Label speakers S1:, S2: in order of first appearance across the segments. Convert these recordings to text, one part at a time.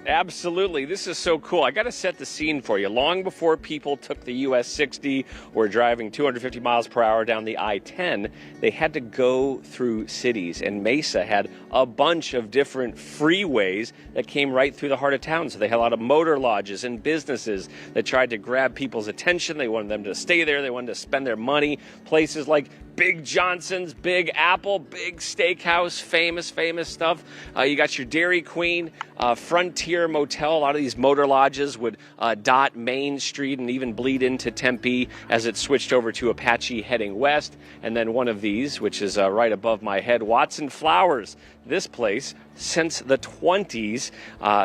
S1: Absolutely. This is so cool. I got to set the scene for you. Long before people took the US 60 or driving 250 miles per hour down the I-10, they had to go through cities. And Mesa had a bunch of different freeways that came right through the heart of town. So they had a lot of motor lodges and businesses that tried to grab people's attention. They wanted them to stay there. They wanted to spend their money. Places like Big Johnson's, Big Apple, Big Steakhouse, famous stuff. You got your Dairy Queen, Frontier Motel. A lot of these motor lodges would dot Main Street and even bleed into Tempe as it switched over to Apache heading west. And then one of these, which is right above my head, Watson Flowers. This place, since the 20s,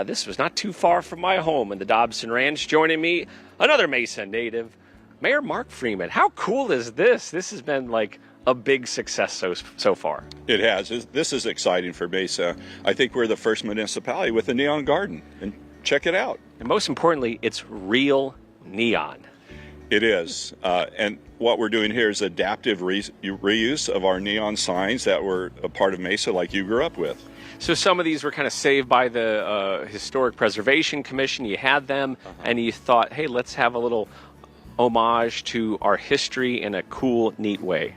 S1: this was not too far from my home in the Dobson Ranch. Joining me, another Mesa native, Mayor Mark Freeman. How cool is this? This has been like a big success so far.
S2: It has. This is exciting for Mesa. I think we're the first municipality with a neon garden, and check it out.
S1: And most importantly, it's real neon.
S2: It is. And what we're doing here is adaptive reuse of our neon signs that were a part of Mesa like you grew up with.
S1: So some of these were kind of saved by the Historic Preservation Commission. You had them, and you thought, hey, let's have a little homage to our history in a cool, neat way.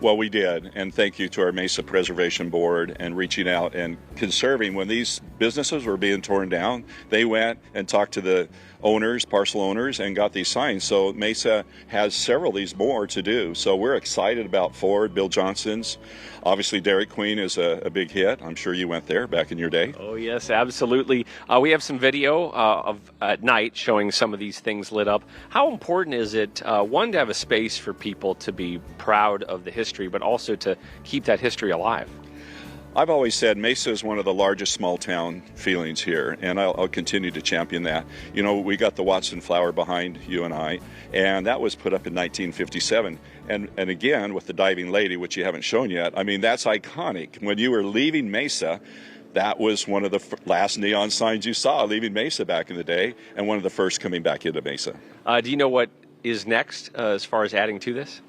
S2: Well, we did, and thank you to our Mesa Preservation Board and reaching out and conserving. When these businesses were being torn down, they went and talked to the owners, parcel owners, and got these signs. So Mesa has several of these more to do. So we're excited about Ford, Bill Johnson's. Obviously, Dairy Queen is a big hit. I'm sure you went there back in your day.
S1: Oh, yes, absolutely. We have some video of at night showing some of these things lit up. How important is it, one, to have a space for people to be proud of the history, but also to keep that history alive?
S2: I've always said Mesa is one of the largest small town feelings here, and I'll continue to champion that. You know, we got the Watson Flower behind you and I, and that was put up in 1957. And again, with the Diving Lady, which you haven't shown yet, I mean, that's iconic. When you were leaving Mesa, that was one of the last neon signs you saw leaving Mesa back in the day, and one of the first coming back into Mesa.
S1: Do you know what is next as far as adding to this?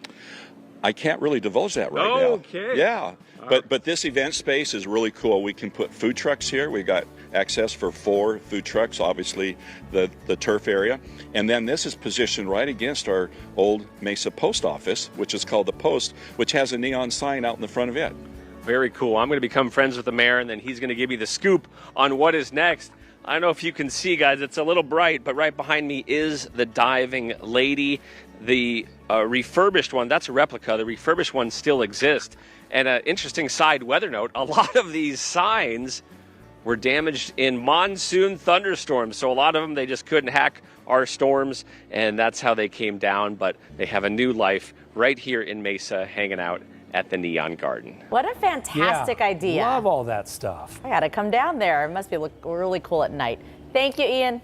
S2: I can't really divulge that right now.
S1: Okay.
S2: Yeah. But this event space is really cool. We can put food trucks here. We've got access for 4 food trucks, obviously the turf area. And then this is positioned right against our old Mesa post office, which is called the Post, which has a neon sign out in the front of it.
S1: Very cool. I'm going to become friends with the mayor, and then he's going to give me the scoop on what is next. I don't know if you can see, guys, it's a little bright, but right behind me is the Diving Lady. The refurbished one, that's a replica. The refurbished one still exists. And an interesting side weather note, a lot of these signs were damaged in monsoon thunderstorms. So a lot of them, they just couldn't hack our storms, and that's how they came down. But they have a new life right here in Mesa, hanging out at the Neon Garden.
S3: What a fantastic idea.
S4: Love all that stuff.
S3: I got to come down there. It must be look really cool at night. Thank you, Ian.